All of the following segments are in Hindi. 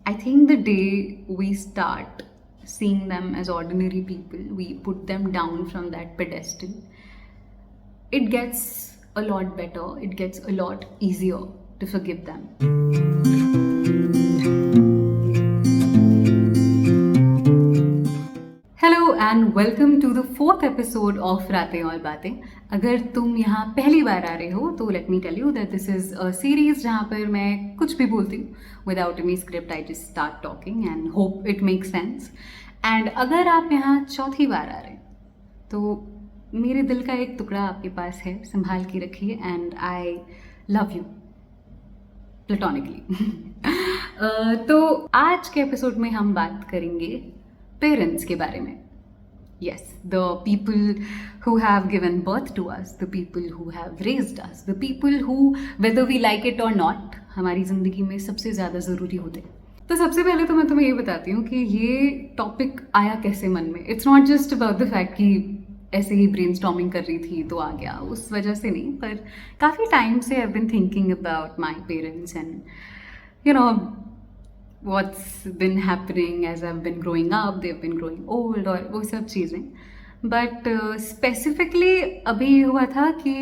I think the day we start seeing them as ordinary people, we put them down from that pedestal, it gets a lot better, it gets a lot easier to forgive them. Hello and welcome to the fourth episode of रातें और बातें। अगर तुम यहाँ पहली बार आ रहे हो तो let me tell you that this is a series जहाँ पर मैं कुछ भी बोलती हूँ without any script. I just start talking and hope it makes sense. And अगर आप यहाँ चौथी बार आ रहे हैं तो मेरे दिल का एक टुकड़ा आपके पास है, संभाल के रखिए। And I love you platonically. तो आज के एपिसोड में हम बात करेंगे पेरेंट्स के बारे में। Yes, the people who have given birth to us, the people who have raised us, the people who, whether we like it or not, हमारी ज़िंदगी में सबसे ज़्यादा ज़रूरी होते हैं। तो सबसे पहले तो मैं तुम्हें ये बताती हूँ कि ये टॉपिक आया कैसे मन में। It's not just about the fact कि ऐसे ही ब्रेनस्टॉर्मिंग कर रही थी तो आ गया, उस वजह से नहीं, पर काफ़ी टाइम से I have been thinking about my parents and you know what's been happening as I've been growing up, they've been growing old और वो सब चीज़ें। बट स्पेसिफिकली अभी ये हुआ था कि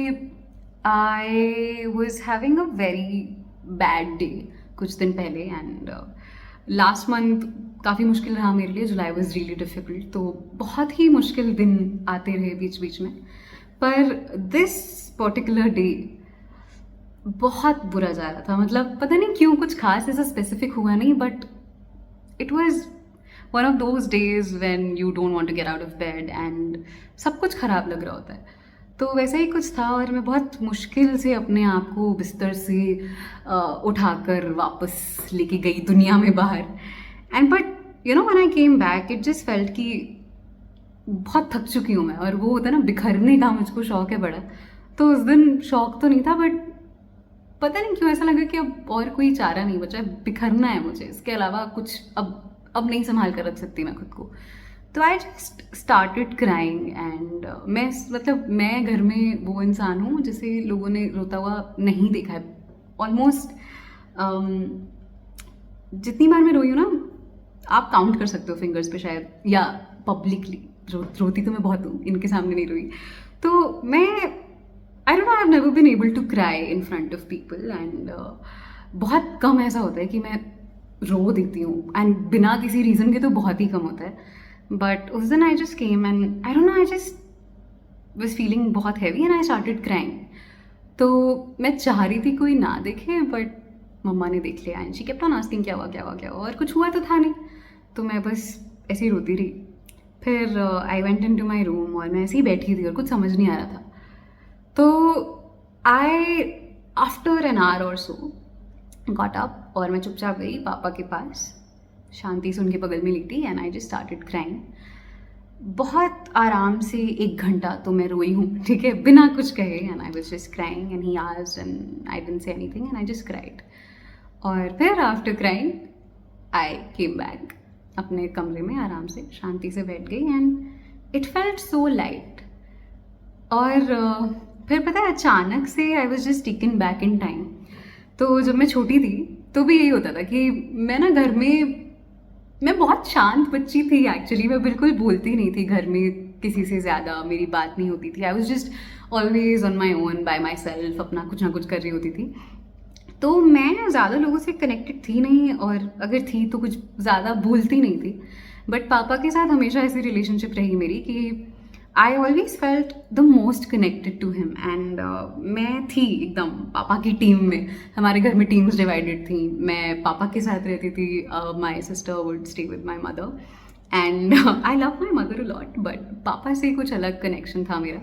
I was having a very bad day कुछ दिन पहले एंड लास्ट मंथ काफ़ी मुश्किल रहा मेरे लिए। जुलाई वॉज रियली डिफ़िकल्ट, तो बहुत ही मुश्किल दिन आते रहे बीच बीच में। पर दिस पर्टिकुलर डे बहुत बुरा जा रहा था। मतलब पता नहीं क्यों, कुछ खास ऐसा स्पेसिफिक हुआ नहीं, but it was one of those days when you don't want to get out of bed and सब कुछ ख़राब लग रहा होता है। तो वैसा ही कुछ था और मैं बहुत मुश्किल से अपने आप को बिस्तर से उठाकर वापस लेके गई दुनिया में बाहर। And but you know when I came back it just felt कि बहुत थक चुकी हूँ मैं। और वो होता है ना, बिखरने का मुझको शौक है बड़ा। तो उस दिन शौक तो नहीं था, बट पता नहीं क्यों ऐसा लगा कि अब और कोई चारा नहीं बचा, बिखरना है मुझे, इसके अलावा कुछ अब नहीं संभाल कर रख सकती मैं खुद को। तो I just started crying and मैं घर में वो इंसान हूँ जिसे लोगों ने रोता हुआ नहीं देखा है ऑलमोस्ट। जितनी बार मैं रोई हूँ ना, आप काउंट कर सकते हो फिंगर्स पे शायद, या पब्लिकली रोती तो मैं बहुत हूँ, इनके सामने नहीं रोई। तो मैं I don't know, I've never been able to cry in front of people and बहुत कम ऐसा होता है कि मैं रो देती हूँ, एंड बिना किसी रीज़न के तो बहुत ही कम होता है। बट उस दिन I just came and I don't know, I just was feeling बहुत heavy and I started crying. तो मैं चाह रही थी कोई ना देखे, बट मम्मा ने देख लिया and she kept on asking क्या हुआ क्या हुआ क्या हुआ, और कुछ हुआ तो था नहीं। तो मैं बस ऐसे ही रोती रही। फिर I went in to my room और मैं ऐसे ही बैठी थी और कुछ समझ नहीं आ रहा था। तो आई आफ्टर एन आवर और सो गॉट अप और मैं चुपचाप गई पापा के पास, शांति से उनके बगल में लेटी and I just started crying. बहुत आराम से 1 घंटा तो मैं रोई हूँ, ठीक है, बिना कुछ कहे। And I was just crying and he asked and I didn't say anything and I just cried. और फिर after crying I came back अपने कमरे में, आराम से शांति से बैठ गई and it felt so light. और फिर पता है, अचानक से I was just taken back in time. तो जब मैं छोटी थी तो भी यही होता था कि मैं ना घर में, मैं बहुत शांत बच्ची थी एक्चुअली। मैं बिल्कुल बोलती नहीं थी घर में किसी से ज़्यादा, मेरी बात नहीं होती थी। I was just always on my own by my self, अपना कुछ ना कुछ कर रही होती थी। तो मैं ज़्यादा लोगों से कनेक्टेड थी नहीं, और अगर थी तो कुछ ज़्यादा बोलती नहीं थी। बट पापा के साथ हमेशा ऐसी रिलेशनशिप रही मेरी कि I always felt the most connected to him. And मैं थी एकदम पापा की टीम में। हमारे घर में टीम्स डिवाइडेड थी। मैं पापा के साथ रहती थी, my sister would stay with my mother and I love my mother a lot, but पापा से कुछ अलग कनेक्शन था मेरा।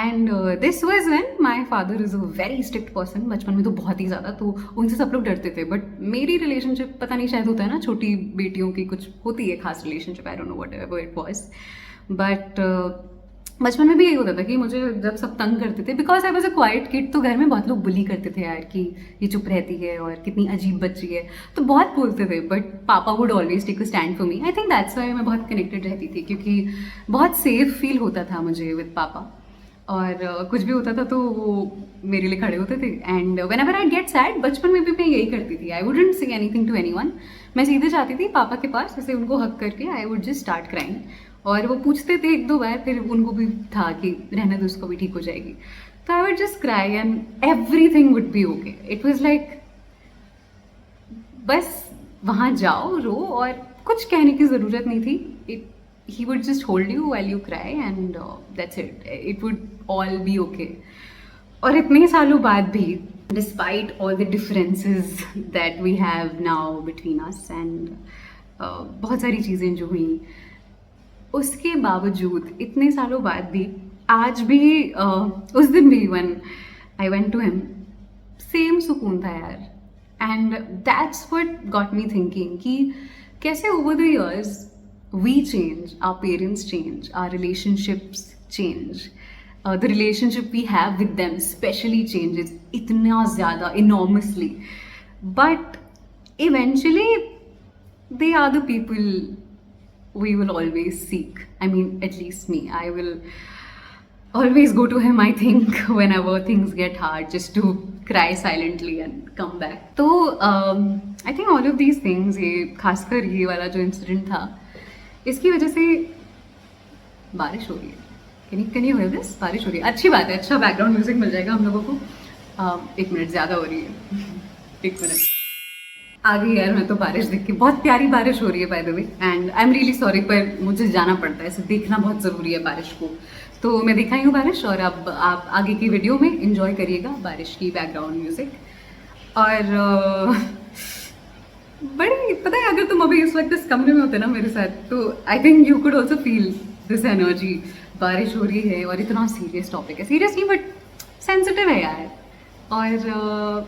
And this was when my father is a very strict person. बचपन में तो बहुत ही ज़्यादा, तो उनसे सब लोग डरते थे। बट मेरी रिलेशनशिप पता नहीं, शायद होता है ना छोटी बेटियों की कुछ होती है खास relationship, I don't know what ever it was. But बचपन में भी यही होता था कि मुझे जब सब तंग करते थे, because I was a quite kid, तो घर में बहुत लोग बुली करते थे यार कि ये चुप रहती है और कितनी अजीब बच्ची है, तो बहुत बोलते थे। बट पापा would always take a stand for me. I think that's why मैं बहुत कनेक्टेड रहती थी, क्योंकि बहुत सेफ फील होता था मुझे विद पापा। और कुछ भी होता था तो वो मेरे लिए खड़े होते थे। And whenever I get sad, बचपन में भी मैं यही करती थी, I wouldn't say anything to anyone, मैं सीधे जाती थी पापा के पास, ऐसे उनको हक करके I would just start crying, और वो पूछते थे एक दो बार, फिर उनको भी था कि रहने दो, उसको भी ठीक हो जाएगी। तो I would just cry and everything would be okay. It was like बस वहाँ जाओ, रो, और कुछ कहने की ज़रूरत नहीं थी। He would just hold you while you cry and that's it. It would all be okay. और इतने सालों बाद भी, despite all the differences that we have now between us and बहुत सारी चीज़ें जो हुई, उसके बावजूद इतने सालों बाद भी आज भी उस दिन भी when I went to him, same सुकून था यार। And that's what got me thinking कि कैसे over the years we change, our parents change, our relationships change, the relationship we have with them especially changes itna zyada, enormously, but eventually they are the people we will always seek. I mean, at least me, I will always go to him, I think, whenever things get hard, just to cry silently and come back. तो I think all of these things, ये खासकर ये वाला जो इंसिडेंट था, इसकी वजह से बारिश हो रही है। Can you here this? बारिश हो रही है, अच्छी बात है, अच्छा बैकग्राउंड म्यूजिक मिल जाएगा हम लोगों को। 1 मिनट ज़्यादा हो रही है, 1 मिनट आ गई यार। मैं तो बारिश देख के, बहुत प्यारी बारिश हो रही है by the way, and I am really sorry, पर मुझे जाना पड़ता है, इसे देखना बहुत ज़रूरी है बारिश को। तो मैं दिखाई हूँ बारिश, और अब आप आगे की वीडियो में इंजॉय करिएगा बारिश की बैकग्राउंड म्यूजिक। और बड़ी, पता है, अगर तुम अभी इस वक्त इस कमरे में होते ना मेरे साथ, तो I think you could also feel this energy. बारिश हो रही है और इतना सीरियस टॉपिक है, सीरियस नहीं बट सेंसिटिव है यार। और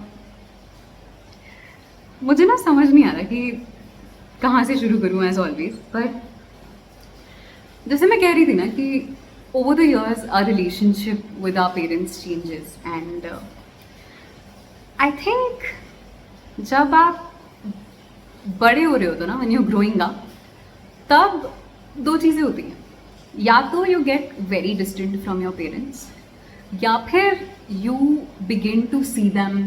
मुझे ना समझ नहीं आ रहा कि कहाँ से शुरू करूँ एज ऑलवेज, बट जैसे मैं कह रही थी ना कि over the years our relationship with our parents changes, and I think जब आप बड़े हो रहे हो तो ना, व्हेन यू ग्रोइंग अप, तब 2 चीज़ें होती हैं। या तो you get very distant from your parents, या फिर you begin to see them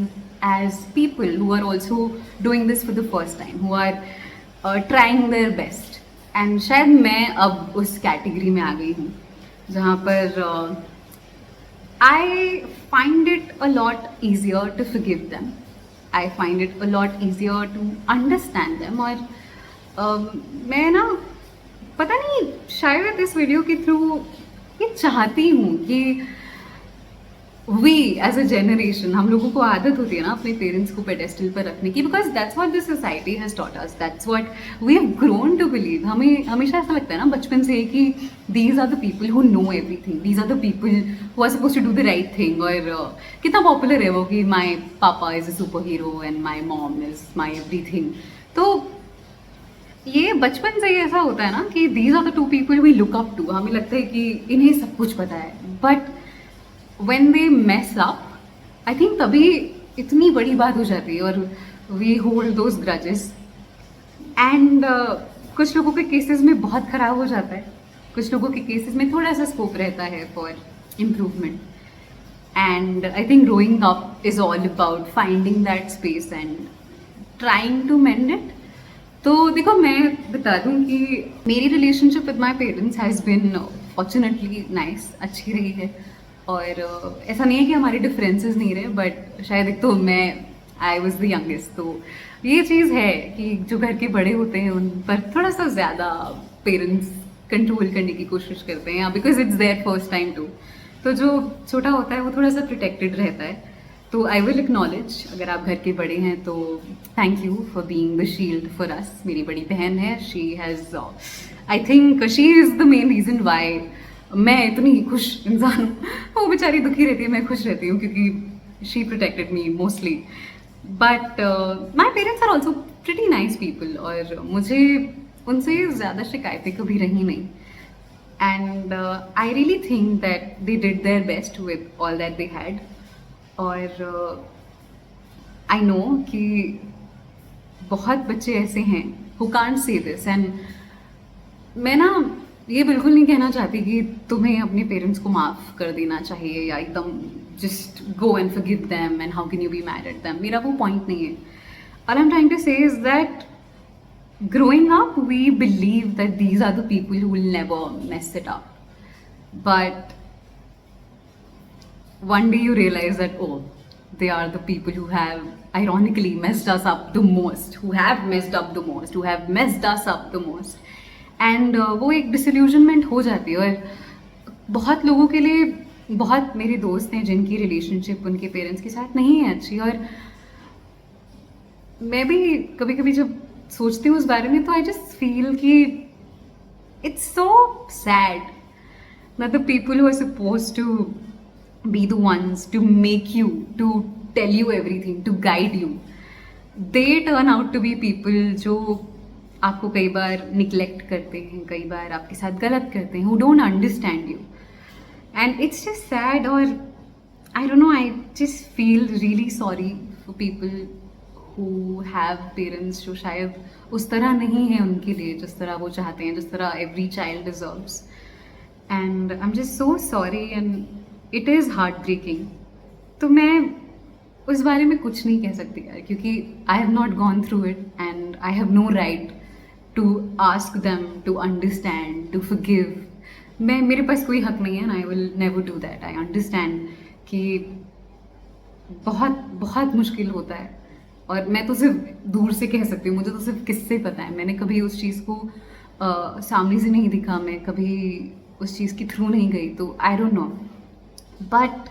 as people who are also doing this for the first time, who are trying their best. And शायद मैं अब उस कैटेगरी में आ गई हूँ जहाँ पर I find it a lot easier to forgive them, I find it a lot easier to understand them। और मैं ना, पता नहीं, शायद इस वीडियो के थ्रू ये चाहती हूँ कि वी एज अ जनरेशन, हम लोगों को आदत होती है ना अपने पेरेंट्स को पेडेस्टल पर रखने की, because that's what this society has taught us, that's what we have grown to believe. हमें हमेशा ऐसा लगता है ना बचपन से कि these are the people who know everything, these are the people who are suppose to do the right thing. और कितना पॉपुलर है वो कि my papa is a super hero and my mom is my everything. तो ये बचपन से ही ऐसा होता है ना कि these are the 2 people we look up to, हमें लगता है कि इन्हें सब कुछ पता है। But when they mess up, I think तभी इतनी बड़ी बात हो जाती है, और we hold those grudges, and कुछ लोगों के केसेस में बहुत ख़राब हो जाता है, कुछ लोगों के केसेस में थोड़ा सा स्कोप रहता है for improvement. And I think growing up is all about finding that space and trying to mend it. तो देखो, मैं बता दूं कि मेरी relationship with my parents has been fortunately nice, अच्छी रही है। और ऐसा नहीं है कि हमारे डिफरेंसेस नहीं रहे, बट शायद एक तो आई वॉज द यंगेस्ट, तो ये चीज़ है कि जो घर के बड़े होते हैं उन पर थोड़ा सा ज़्यादा पेरेंट्स कंट्रोल करने की कोशिश करते हैं, because it's their first time too. तो जो छोटा होता है वो थोड़ा सा प्रोटेक्टेड रहता है। तो आई विल एक्नॉलेज, अगर आप घर के बड़े हैं तो thank you for being the shield for us. मेरी बड़ी बहन है, she has, I think she is the main reason why मैं इतनी खुश इंसान हूँ। वो बेचारी दुखी रहती है, मैं खुश रहती हूँ, क्योंकि she protected me mostly. But my parents are also pretty nice people, और मुझे उनसे ज़्यादा शिकायतें कभी रही नहीं। And I really think that they did their best with all that they had. और आई नो कि बहुत बच्चे ऐसे हैं who can't say this, and मैं ना ये बिल्कुल नहीं कहना चाहती कि तुम्हें अपने पेरेंट्स को माफ़ कर देना चाहिए या एकदम just go and forgive them and how can you B mad at them. मेरा वो पॉइंट नहीं है। और आई एम ट्राइंग टू से is that growing up, we believe that these are the people who will never mess it up. But one day you realize that, oh, they are the people who have ironically messed us up the most, who have messed up the most, who have messed us up the most. And वो एक डिसल्यूजनमेंट हो जाती है. और बहुत लोगों के लिए, बहुत मेरे दोस्त हैं जिनकी रिलेशनशिप उनके पेरेंट्स के साथ नहीं है अच्छी, और मैं भी कभी कभी जब सोचती हूँ उस बारे में तो आई जस्ट फील कि it's so sad that the people who are suppose to be the ones to make you, to tell you everything, to guide you, they turn out to be people जो आपको कई बार निगलेक्ट करते हैं, कई बार आपके साथ गलत करते हैं, who don't understand you, and it's just sad. और I don't know, I just feel really sorry for people who have parents जो शायद उस तरह नहीं है उनके लिए जिस तरह वो चाहते हैं, जिस तरह every child deserves. And I'm just so sorry and it is heart breaking. तो मैं उस बारे में कुछ नहीं कह सकती यार, क्योंकि I have not gone through it and I have no right to ask them to understand, to forgive. मेरे पास कोई हक नहीं है and I will never do that. I understand कि बहुत बहुत मुश्किल होता है, और मैं तो सिर्फ दूर से कह सकती हूँ, मुझे तो सिर्फ किससे पता है. मैंने कभी उस चीज़ को सामने से नहीं दिखा, मैं कभी उस चीज़ के थ्रू नहीं गई, तो आई don't no. But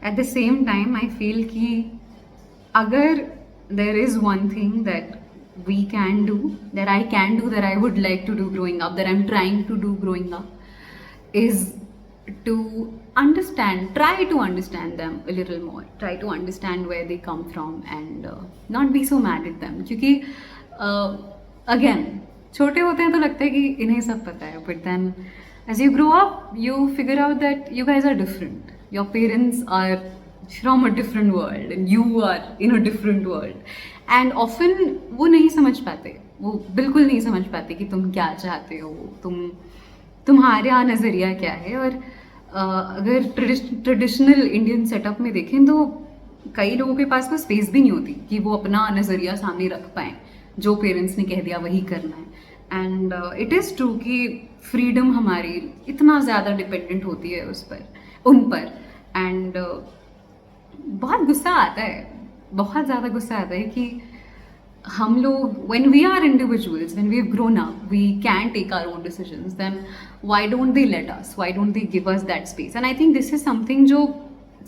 at the same time, I feel कि अगर there is one thing that we can do, that I can do, that I would like to do growing up, that I'm trying to do growing up, is to understand, try to understand them a little more, try to understand where they come from and not be so mad at them. क्योंकि again, छोटे होते हैं तो लगता है कि इन्हें सब पता है, but then as you grow up, you figure out that you guys are different. Your parents are from a different world and you are in a different world. And often वो नहीं समझ पाते, वो बिल्कुल नहीं समझ पाते कि तुम क्या चाहते हो, तुम्हारा नज़रिया क्या है. और अगर ट्रेडिशनल इंडियन सेटअप में देखें तो कई लोगों के पास कोई स्पेस भी नहीं होती कि वो अपना नज़रिया सामने रख पाएँ. जो पेरेंट्स ने कह दिया वही करना है. एंड इट इज़ ट्रू कि फ्रीडम हमारी इतना ज़्यादा डिपेंडेंट होती है उन पर. एंड बहुत गुस्सा आता है, बहुत ज़्यादा गुस्सा आता है कि हम लोग, when we are individuals, when we've grown up, we can take our own decisions, then why don't they let us, why don't they give us that space? And I think this is something जो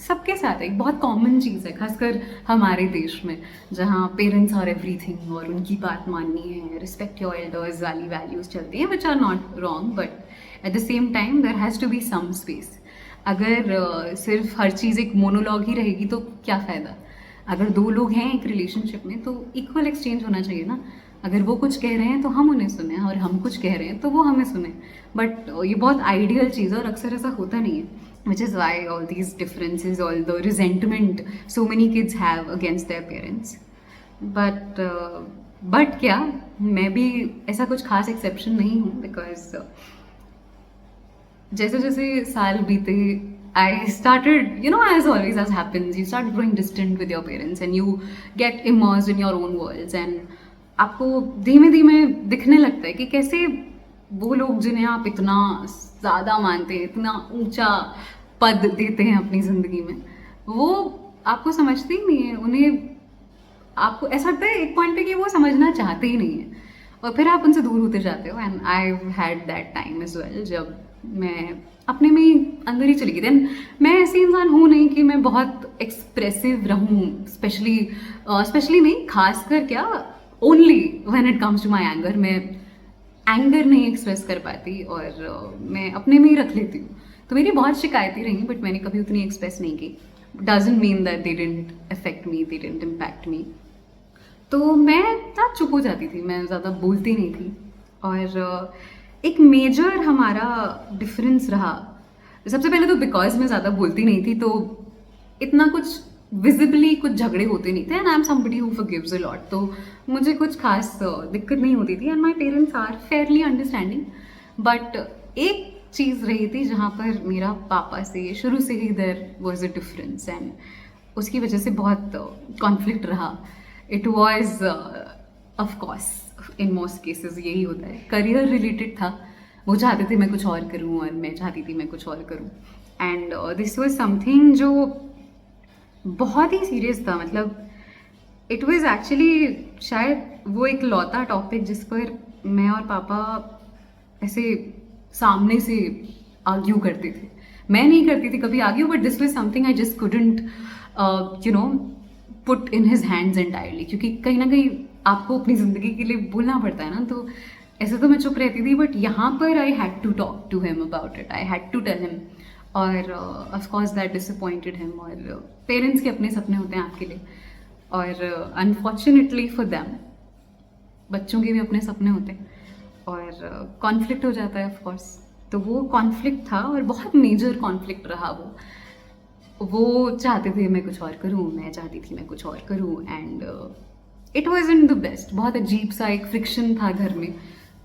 सबके साथ एक बहुत कॉमन चीज़ है, खासकर हमारे देश में जहाँ पेरेंट्स आर एवरीथिंग और उनकी बात माननी है, रिस्पेक्ट योर एल्डर्स वाली वैल्यूज़ चलती हैं, which are not wrong, but at the same time there has to be some space. अगर सिर्फ हर चीज़ एक मोनोलॉग ही रहेगी तो क्या फ़ायदा. अगर दो लोग हैं एक रिलेशनशिप में तो इक्वल एक्सचेंज होना चाहिए ना. अगर वो कुछ कह रहे हैं तो हम उन्हें सुने, और हम कुछ कह रहे हैं तो वो हमें सुने. बट ये बहुत आइडियल चीज़ है और अक्सर ऐसा होता नहीं है, which is why all these differences, all the resentment so many kids have against their parents. But क्या, मैं भी ऐसा कुछ खास एक्सेप्शन नहीं हूँ, बिकॉज जैसे जैसे साल बीते I started, as always, as happens, you start growing distant with your parents and you get immersed in your own worlds, and आपको धीमे धीमे दिखने लगता है कि कैसे वो लोग जिन्हें आप इतना ज़्यादा मानते हैं, इतना ऊंचा पद देते हैं अपनी ज़िंदगी में, वो आपको समझते ही नहीं है. उन्हें आपको ऐसा लगता है एक पॉइंट पे कि वो समझना चाहते ही नहीं है, और फिर आप उनसे दूर होते जाते हो. And I had that time as well, जब मैं अपने में ही अंदर ही चली गई. देन मैं ऐसी इंसान हूँ नहीं कि मैं बहुत एक्सप्रेसिव रहूँ, स्पेशली नहीं, खासकर क्या, only when it comes to my anger. मैं एंगर नहीं एक्सप्रेस कर पाती और मैं अपने में ही रख लेती हूँ. तो मेरी बहुत शिकायतें रही, बट मैंने कभी उतनी एक्सप्रेस नहीं की. Doesn't mean that they didn't affect me, they didn't impact me. तो मैं ना चुप हो जाती थी, मैं ज़्यादा बोलती नहीं थी. और एक मेजर हमारा डिफरेंस रहा, सबसे पहले तो बिकॉज मैं ज़्यादा बोलती नहीं थी तो इतना कुछ विजिबली कुछ झगड़े होते नहीं थे. And I am somebody who forgives a lot, तो मुझे कुछ खास दिक्कत नहीं होती थी. And my parents are fairly understanding. But एक चीज़ रही थी जहाँ पर मेरा पापा से शुरू से ही there was a difference, and उसकी वजह से बहुत कॉन्फ्लिक्ट रहा. It was of course in most cases यही होता है, करियर रिलेटेड था। वो चाहते थे मैं कुछ और करूँ और मैं चाहती थी मैं कुछ और करूँ। एंड दिस वाज समथिंग जो बहुत ही सीरियस था। मतलब इट वाज एक्चुअली शायद वो एक लौता टॉपिक जिस पर मैं और पापा ऐसे सामने से आर्ग्यू करते थे। मैं नहीं करती थी कभी argue, but this was something I just couldn't you know put in his hands entirely, क्योंकि कहीं ना कहीं आपको अपनी ज़िंदगी के लिए बोलना पड़ता है ना। तो ऐसे तो मैं चुप रहती थी, बट यहाँ पर I had to talk to him about it, I had to tell him. और ऑफकोर्स दैट डिसअपॉइंटेड हिम। और पेरेंट्स के अपने सपने होते हैं आपके लिए, और अनफॉर्चुनेटली फॉर देम बच्चों के भी अपने सपने होते हैं, और कॉन्फ्लिक्ट हो जाता है ऑफकोर्स। तो वो कॉन्फ्लिक्ट था और बहुत मेजर कॉन्फ्लिक्ट रहा वो चाहते थे मैं कुछ और करूँ, मैं चाहती थी मैं कुछ और करूँ, and it was in the best. बहुत अजीब सा एक फ्रिक्शन था घर में,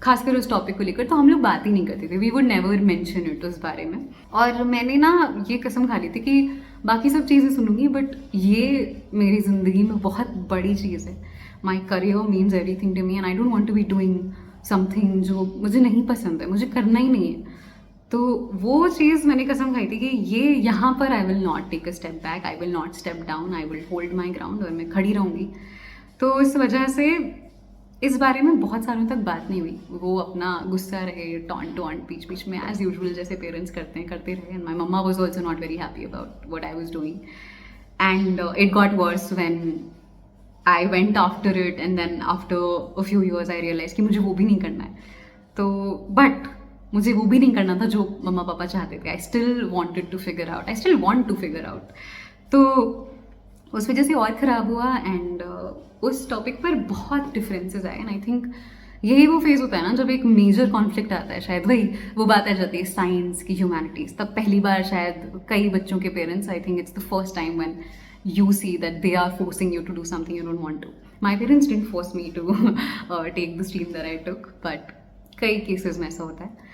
खासकर उस टॉपिक को लेकर। तो हम लोग बात ही नहीं करते थे, we would never mention it उस बारे में। और मैंने ना ये कसम खा ली थी कि बाकी सब चीज़ें सुनूंगी, बट ये मेरी ज़िंदगी में बहुत बड़ी चीज़ है। My career means everything to me, and I don't want to be doing something जो मुझे नहीं पसंद है, मुझे करना ही नहीं है। तो वो चीज़ मैंने कसम खाई थी कि ये यहाँ पर I will not take a step back, I will not step down, I will hold my ground, और मैं खड़ी रहूँगी। तो इस वजह से इस बारे में बहुत सालों तक बात नहीं हुई। वो अपना गुस्सा रहे, टॉन्ट बीच बीच में एज यूजुअल जैसे पेरेंट्स करते हैं करते रहे। And my mama was also not very happy about what I was doing, and it got worse when I went after it, and then after a few years I realize कि मुझे वो भी नहीं करना है। तो बट मुझे वो भी नहीं करना था जो मम्मा पापा चाहते थे। I still wanted to figure out, I still want to figure out. तो उस वजह से और ख़राब हुआ, एंड उस टॉपिक पर बहुत डिफरेंसेस आए। एंड आई थिंक यही वो फेज़ होता है ना जब एक मेजर कॉन्फ्लिक्ट आता है। शायद वही वो बात आ जाती है साइंस की, ह्यूमैनिटीज़। तब पहली बार शायद कई बच्चों के parents, I think it's the first time when you see that they are forcing you to do something you don't want to. My parents didn't force me to take the stream that I took, but कई केसेस में ऐसा होता है।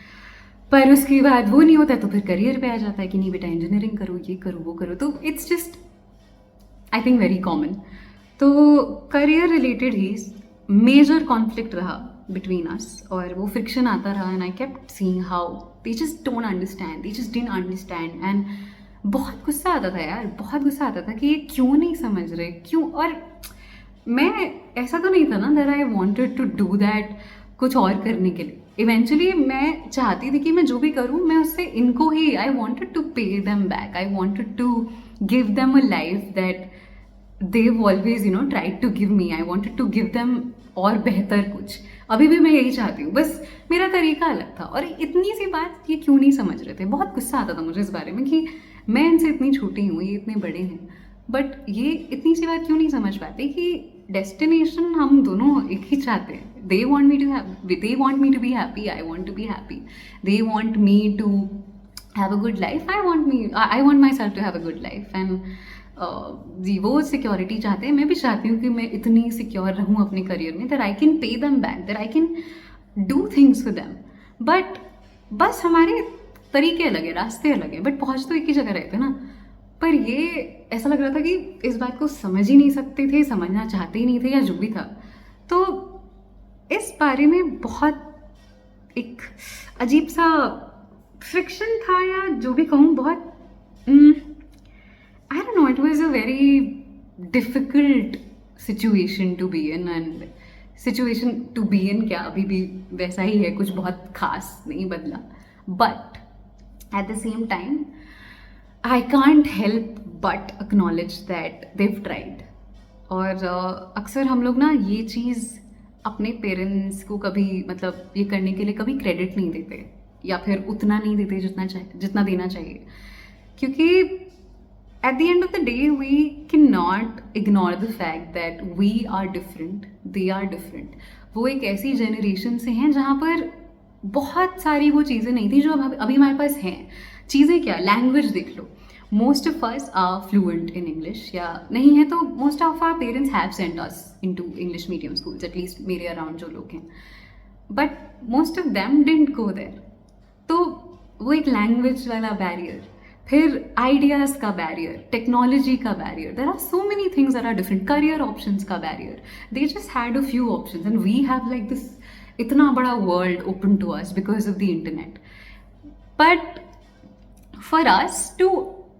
पर उसके बाद वो नहीं होता है तो फिर करियर पे आ जाता है कि नहीं बेटा इंजीनियरिंग करो, ये करो, वो करो। तो it's just I think very common. तो करियर रिलेटेड ही मेजर कॉन्फ्लिक्ट रहा बिटवीन अस, और वो फ्रिक्शन आता रहा। And I kept seeing how they just don't understand, they just didn't understand. And बहुत गुस्सा आता था यार, बहुत गुस्सा आता था कि ये क्यों नहीं समझ रहे, क्यों। और मैं ऐसा तो नहीं था ना that I wanted to do that कुछ और करने के लिए। इवेंचुअली मैं चाहती थी कि मैं जो भी करूँ मैं उससे इनको ही, I wanted to pay them back, I wanted to give them a life that they've always tried to give me. I wanted to give them और बेहतर कुछ। अभी भी मैं यही चाहती हूँ, बस मेरा तरीका अलग था। और इतनी सी बात ये क्यों नहीं समझ रहे थे। बहुत गुस्सा आता था मुझे इस बारे में कि मैं इनसे इतनी छोटी हूँ, ये इतने बड़े हैं, बट ये इतनी सी बात क्यों नहीं समझ पाते कि डेस्टिनेशन हम दोनों एक ही चाहते हैं। they want me to be happy, I want to be happy, they want me to have a good life, I want myself to have a good life। and जी वो सिक्योरिटी चाहते हैं, मैं भी चाहती हूँ कि मैं इतनी सिक्योर रहूँ अपने करियर में that I can pay them back, that I can do things for them. But बस हमारे तरीके अलग है, रास्ते अलग है, बट पहुँच तो एक ही जगह रहते ना। पर ये ऐसा लग रहा था कि इस बात को समझ ही नहीं सकते थे, समझना चाहते ही नहीं थे, या जो भी था। तो इस बारे में बहुत एक अजीब सा फ्रिक्शन था, या जो भी कहूँ, बहुत I don't know, it was a very difficult situation to be in, and situation to be in क्या अभी भी वैसा ही है, कुछ बहुत खास नहीं बदला। But at the same time, I can't help but acknowledge that they've tried। और अक्सर हम लोग ना ये चीज़ अपने पेरेंट्स को कभी मतलब ये करने के लिए कभी क्रेडिट नहीं देते, या फिर उतना नहीं देते जितना देना चाहिए। क्योंकि at the end of the day we cannot ignore the fact that we are different, they are different। वो एक ऐसी जनरेशन से हैं जहाँ पर बहुत सारी वो चीज़ें नहीं थी जो अभी हमारे पास हैं। चीज़ें क्या, लैंग्वेज देख लो, most of us are fluent in English, या नहीं है तो most of our parents have sent us into English medium schools, at least मेरे अराउंड जो लोग हैं, but most of them didn't go there. तो वो एक लैंग्वेज वाला बैरियर, फिर आइडियाज़ का बैरियर, टेक्नोलॉजी का barrier, there are so many things that are different, career options का barrier. They just had a few options and we have like this इतना बड़ा world open to us because of the internet. But for us to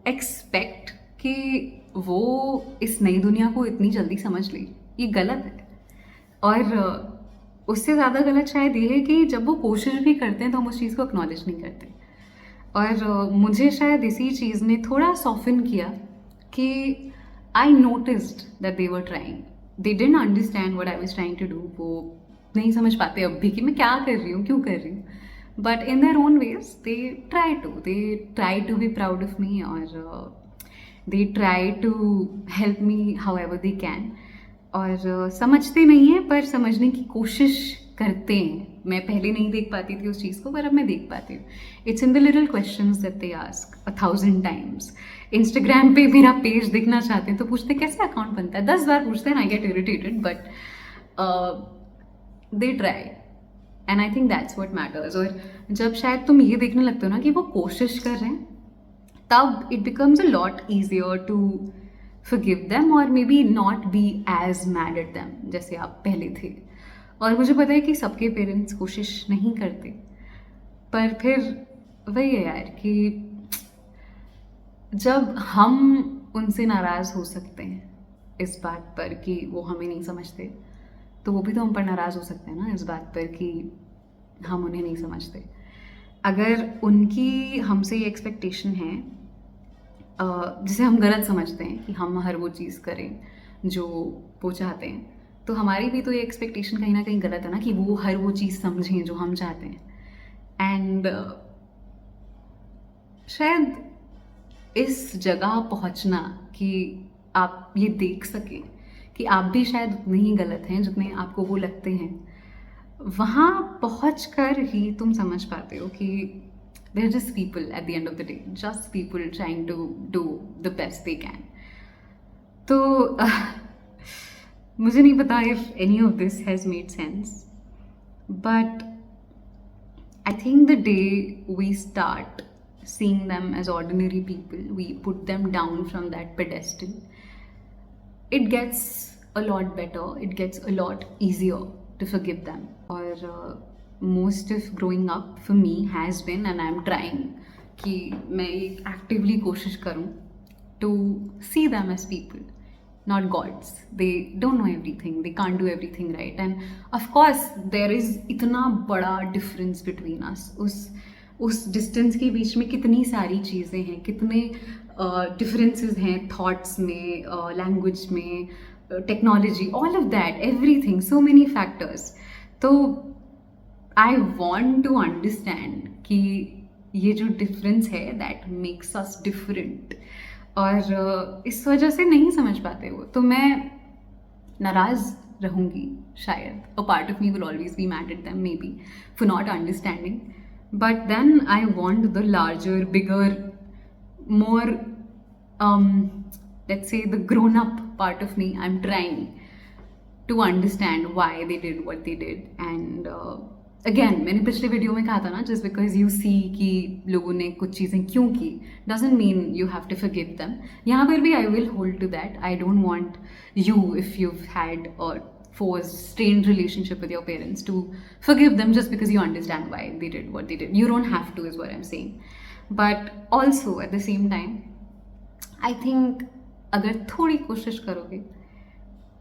expect कि वो इस नई दुनिया को इतनी जल्दी समझ ले, ये गलत है. और उससे ज़्यादा गलत शायद ये है कि जब वो कोशिश भी करते हैं तो हम उस चीज़ को एक्नॉलेज नहीं करते. और मुझे शायद इसी चीज़ ने थोड़ा सॉफन किया कि I noticed that they were trying, they didn't understand what I was trying to do. वो नहीं समझ पाते अब भी कि मैं क्या कर रही हूँ, क्यों कर रही हूँ. But in their own ways they try to be proud of me, और they try to help me however they can. और समझते नहीं हैं पर समझने की कोशिश करते हैं. मैं पहले नहीं देख पाती थी उस चीज़ को, पर अब मैं देख पाती हूँ. It's in the little questions that they ask 1000 times. Instagram पे मेरा पेज देखना चाहते हैं तो पूछते कैसे अकाउंट बनता है, 10 बार पूछते हैं. I get irritated but they try and I think that's what matters. और जब शायद तुम ये देखने लगते हो ना कि वो कोशिश कर रहे हैं, तब it becomes a lot easier to forgive them or maybe not be as mad at them जैसे आप पहले थे. और मुझे पता है कि सबके पेरेंट्स कोशिश नहीं करते, पर फिर वही है यार कि जब हम उनसे नाराज़ हो सकते हैं इस बात पर कि वो हमें नहीं समझते, तो वो भी तो हम पर नाराज़ हो सकते हैं ना इस बात पर कि हम उन्हें नहीं समझते. अगर उनकी हमसे ये एक्सपेक्टेशन है जिसे हम गलत समझते हैं कि हम हर वो चीज़ करें जो वो चाहते हैं, तो हमारी भी तो ये एक्सपेक्टेशन कहीं ना कहीं गलत है ना कि वो हर वो चीज़ समझें जो हम चाहते हैं. एंड शायद इस जगह पहुंचना कि आप ये देख सकें कि आप भी शायद उतने ही गलत हैं जितने आपको वो लगते हैं, वहाँ पहुँच कर ही तुम समझ पाते हो कि they're just people at the end of the day, just people trying to do the best they can. तो मुझे नहीं पता if any of this has made sense, but I think the day we start seeing them as ordinary people, we put them down from that pedestal, it gets a lot better, it gets a lot easier to forgive them. और most of growing up for me has been, and I'm trying कि मैं एक actively कोशिश करूँ to see them as people, not gods. They don't know everything, they can't do everything right, and of course there is इतना बड़ा difference between us. उस distance के बीच में कितनी सारी चीज़ें हैं, कितने differences हैं thoughts में, language में, technology, all of that, everything, so many factors. तो I want to understand कि ये जो डिफरेंस है दैट मेक्स अस डिफरेंट, और इस वजह से नहीं समझ पाते वो, तो मैं नाराज़ रहूँगी शायद. A part of me will always be mad at them maybe for not understanding, but then I want the larger, bigger, more let's say the grown up part of me. I am trying to understand why they did what they did. And again मैंने पिछले वीडियो में कहा था ना, जस्ट बिकॉज यू सी कि लोगों ने कुछ चीज़ें क्यों की doesn't mean you have to forgive them. यहाँ पर भी I will hold to that. I don't want you, if you had और forced strained relationship with your parents, to forgive them just because you understand why they did what they did. You don't have to, is what I'm saying. But also at the same time, I think अगर थोड़ी कोशिश करोगे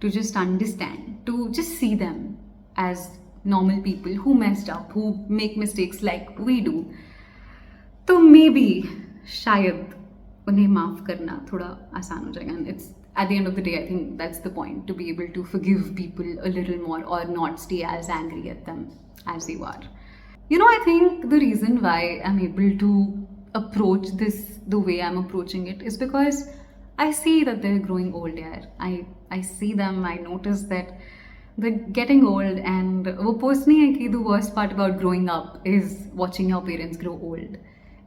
to just understand, to just see them as normal people who messed up, who make mistakes like we do, तो maybe शायद उन्हें माफ़ करना थोड़ा आसान हो जाएगा. And it's at the end of the day, I think that's the point, to be able to forgive people a little more or not stay as angry at them as you are. You know, I think the reason why I'm able to approach this the way I'm approaching it is because I see that they're growing old. I see them, I notice that they're getting old, and वो post नहीं है कि the worst part about growing up is watching your parents grow old.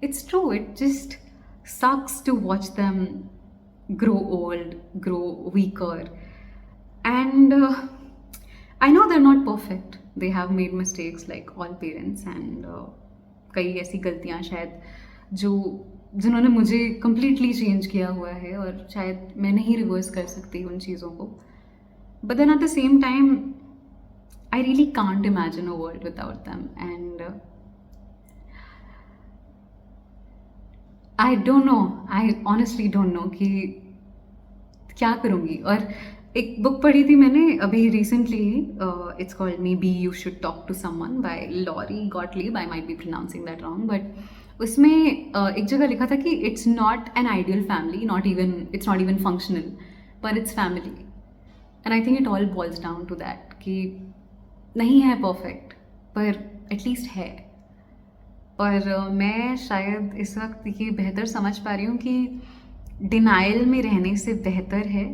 It's true, it just sucks to watch them grow old, grow weaker, and I know they're not perfect. They have made mistakes like all parents, and कई ऐसी गलतियाँ शायद जो जिन्होंने मुझे कम्प्लीटली चेंज किया हुआ है, और शायद मैं नहीं रिवर्स कर सकती उन चीज़ों को. But then at the same time I really can't imagine a world without them. And I don't know, I honestly don't know कि क्या करूँगी. और एक बुक पढ़ी थी मैंने अभी recently, it's called maybe you should talk to someone by Lori Gottlieb. I might be pronouncing that wrong, but उसमें एक जगह लिखा था कि it's not an ideal family, not even it's not even functional, पर it's family. And I think it all boils down to that कि नहीं है परफेक्ट, पर एटलीस्ट है. और मैं शायद इस वक्त ये बेहतर समझ पा रही हूँ कि डिनाइल में रहने से बेहतर है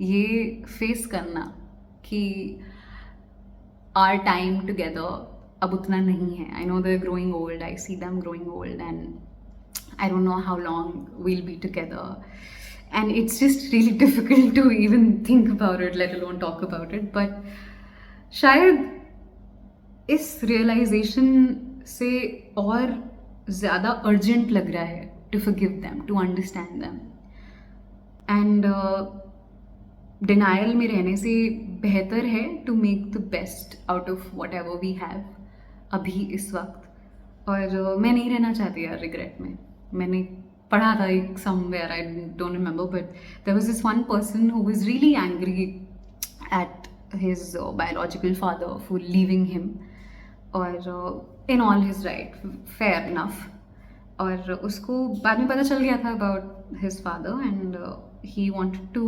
ये फेस करना कि आर टाइम टुगेदर अब उतना नहीं है. I know they are growing old, I see them growing old, and I don't know how long we'll be together. And it's just really difficult to even think about it, let alone talk about it. But शायद इस रियलाइजेशन से और ज़्यादा अर्जेंट लग रहा है to forgive them, to understand them. And denial में रहने से बेहतर है to make the best out of whatever we have अभी इस वक्त. और मैं नहीं रहना चाहती यार रिग्रेट में. मैंने पढ़ा था एक somewhere, I don't remember, but there was this one person who was really angry at his biological father for leaving him, और in all his right, fair enough. और उसको बाद में पता चल गया था about his father, and he wanted to,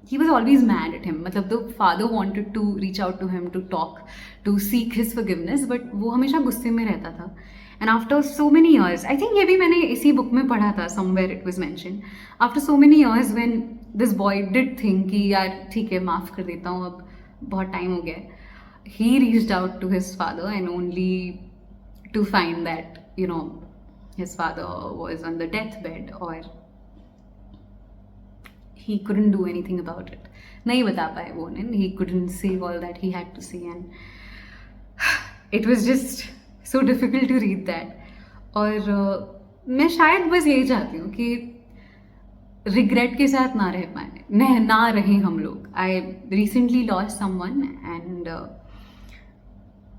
he was always mad at him. मतलब the father wanted to reach out to him to talk, to seek his forgiveness, but वो हमेशा गुस्से में रहता था. And after so many years, I think ये भी मैंने इसी बुक में पढ़ा था, somewhere it was mentioned, after so many years when this boy did think कि यार ठीक है माफ़ कर देता हूँ, अब बहुत टाइम हो गया है, he reached out to his father and only to find that, you know, his father was on the deathbed, or he couldn't do anything about it. नहीं बता पाए वो उन्हें, he couldn't say all that he had to say, and it was just so difficult to read that. और मैं शायद बस यही चाहती हूँ कि रिग्रेट के साथ ना रह पाए, ना रहें हम लोग. I recently lost someone, and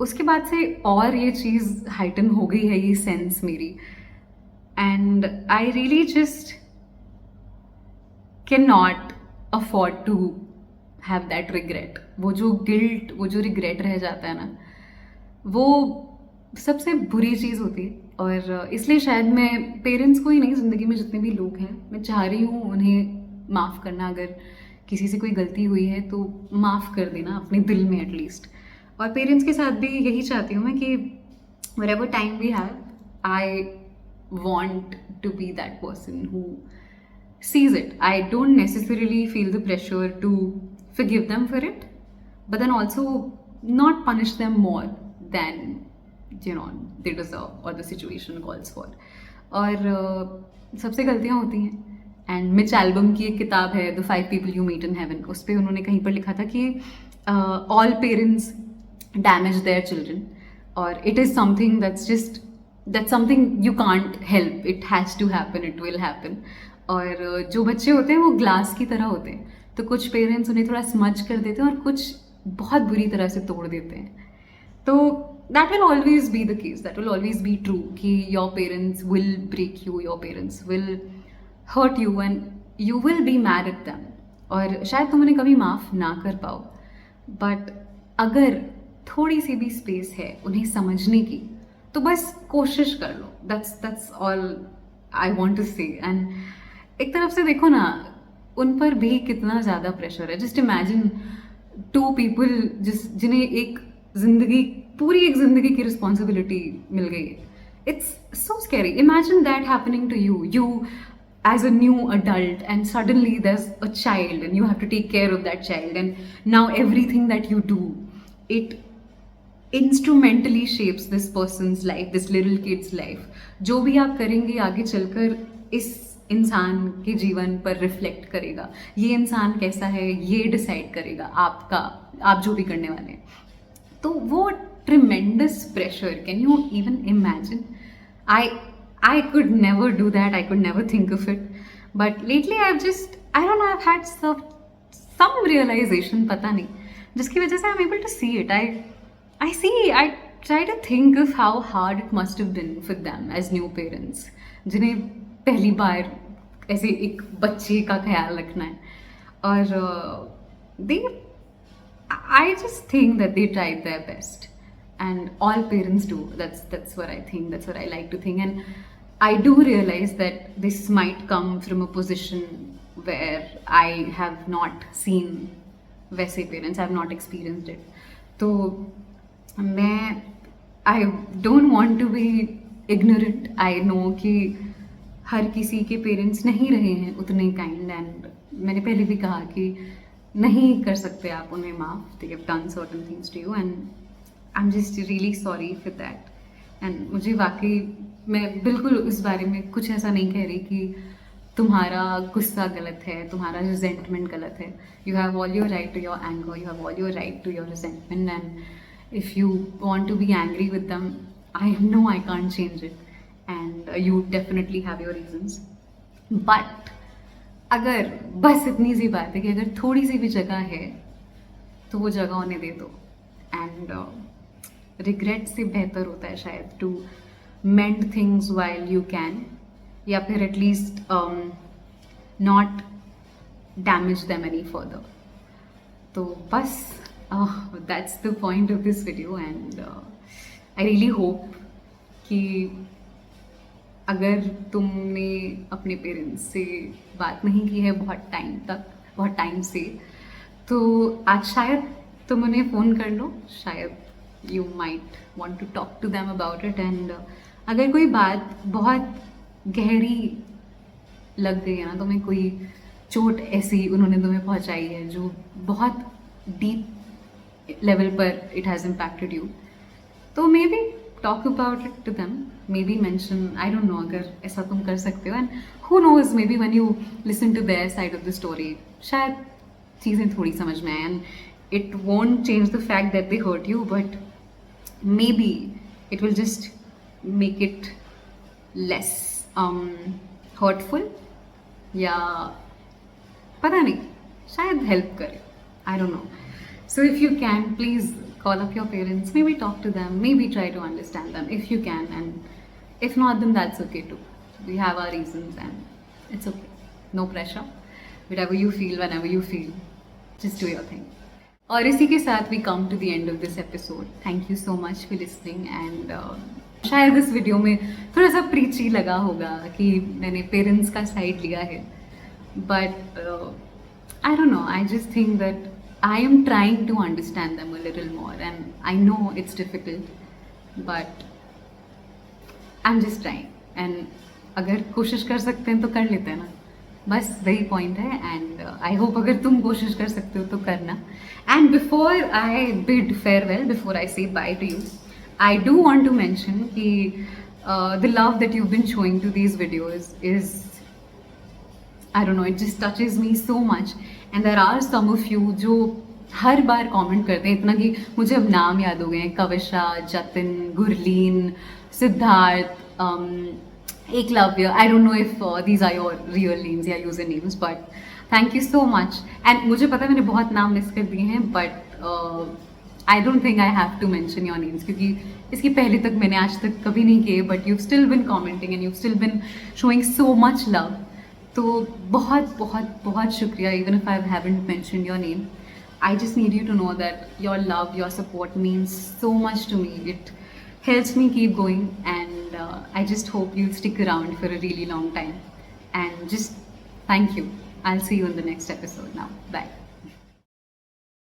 उसके बाद से और ये चीज़ हाइटन हो गई है, ये सेंस मेरी. And I really just can not afford to have that regret. वो जो गिल्ट, वो जो रिग्रेट रह जाता है ना, वो सबसे बुरी चीज़ होती है. और इसलिए शायद मैं पेरेंट्स को ही नहीं, ज़िंदगी में जितने भी लोग हैं, मैं चाह रही हूँ उन्हें माफ़ करना. अगर किसी से कोई गलती हुई है तो माफ़ कर देना अपने दिल में एटलीस्ट. और पेरेंट्स के साथ भी यही चाहती हूँ मैं कि wherever time we have, I want to be that person who sees it. I don't necessarily feel the pressure to forgive them for it, but then also not punish them more than, you know, they deserve or the situation calls for. और सबसे गलतियाँ होती हैं. एंड मिच एल्बम की एक किताब है the 5 people you meet in heaven, उस पर उन्होंने कहीं पर लिखा था कि all parents damage their children, और it is something that's something you can't help, it has to happen, it will happen. और जो बच्चे होते हैं वो ग्लास की तरह होते हैं, तो कुछ पेरेंट्स उन्हें थोड़ा स्मज कर देते हैं और कुछ बहुत बुरी तरह से तोड़ देते हैं. तो that will always be the case, that will always be true कि your parents will break you, your parents will hurt you and you will be mad at them. और शायद तुम उन्हें कभी माफ़ ना कर पाओ, बट अगर थोड़ी सी भी स्पेस है उन्हें समझने की, तो बस कोशिश कर लो. that's all I want to say. And एक तरफ से देखो ना, उन पर भी कितना ज़्यादा प्रेशर है. जस्ट इमेजिन 2 people जिन्हें पूरी एक ज़िंदगी की रिस्पॉन्सिबिलिटी मिल गई है. It's so scary. Imagine that happening to you as a new adult, and suddenly there's a child and you have to take care of that child, and now everything that you do, it instrumentally shapes this person's life, this little kid's life. जो भी आप करेंगे आगे चलकर इस इंसान के जीवन पर रिफ्लेक्ट करेगा. ये इंसान कैसा है ये डिसाइड करेगा आप जो भी करने वाले हैं. तो वो tremendous pressure, can you even imagine? I could never do that. I could never think of it. But lately, I don't know, I've had some realization, पता नहीं, जिसकी वजह से I'm able to see it. I try to think of how hard it must have been for them as new parents, जिन्हें पहली बार ऐसे एक बच्चे का ख्याल रखना है. और they, I just think that they tried their best, and all parents do. That's what I think. That's what I like to think, and I do realize that this might come from a position where I have not seen वैसे parents. I have not experienced it. तो I don't want to be ignorant. I know कि हर किसी के पेरेंट्स नहीं रहे हैं उतने काइंड, एंड मैंने पहले भी कहा कि नहीं कर सकते आप उन्हें माफ़. They have done certain things to you and I am just really sorry for that. एंड मुझे वाकई, मैं बिल्कुल इस बारे में कुछ ऐसा नहीं कह रही कि तुम्हारा गुस्सा गलत है, तुम्हारा रिजेंटमेंट गलत है. You have all your right to your anger, you have all your right to your resentment, and if you want to be angry with them, I know I can't change it, and you definitely have your reasons. But अगर बस इतनी सी बात है कि अगर थोड़ी सी भी जगह है तो वो जगह उन्हें दे दो. एंड रिग्रेट से बेहतर होता है शायद to mend things while you can, या फिर at least not damage them any further. तो बस that's the point of this video, and I really hope कि अगर तुमने अपने पेरेंट्स से बात नहीं की है बहुत टाइम से, तो आज शायद तुम उन्हें फ़ोन कर लो. शायद you might want to talk to them about it. And अगर कोई बात बहुत गहरी लग गई है ना, तुम्हें कोई चोट ऐसी उन्होंने तुम्हें पहुंचाई है जो बहुत डीप लेवल पर इट हैज़ इम्पैक्टेड यू, तो may be talk about it to them, maybe mention, I don't know, अगर ऐसा तुम कर सकते हो. and who knows, maybe when you listen to their side of the story, शायद चीज़ें थोड़ी समझ में आए, and it won't change the fact that they hurt you, but maybe it will just make it less hurtful, या पता नहीं, शायद help करे, I don't know. So if you can, please call up your parents, maybe talk to them, maybe try to understand them if you can, and if not, then that's okay too. We have our reasons and it's okay. No pressure. Whatever you feel, whenever you feel, just do your thing. और इसी के साथ we come to the end of this episode. Thank you so much for listening, and शायद इस वीडियो में थोड़ा सा प्रीची लगा होगा कि मैंने पेरेंट्स का साइड लिया है, but I don't know, I just think that I am trying to understand them a little more, and I know it's difficult, but I'm just trying. and अगर कोशिश कर सकते हैं तो कर लेते हैं ना, बस वही पॉइंट है. एंड आई होप अगर तुम कोशिश कर सकते हो तो करना. And before I bid farewell, before I say bye to you, I do want to mention कि the love that you been showing to these videos is, I don't know, it just touches me so much. And there are some of you जो हर बार कमेंट करते हैं, इतना कि मुझे अब नाम याद हो गए हैं, Kavisha, Jatin, Gurleen, Siddharth, Eklavya. I don't know if these are your real names या user names, but thank you so much. And मुझे पता है मैंने बहुत नाम मिस कर दिए हैं, but I don't think I have to mention your names, क्योंकि इसकी पहले तक मैंने आज तक कभी नहीं किए, but you've still been commenting and you've still been showing so much love. तो बहुत बहुत बहुत शुक्रिया. Even if I haven't mentioned your name, I just need you to know that your love, your support means so much to me. It helps me keep going, and I just hope you'll stick around for a really long time, and just thank you. I'll see you in the next episode now. Bye.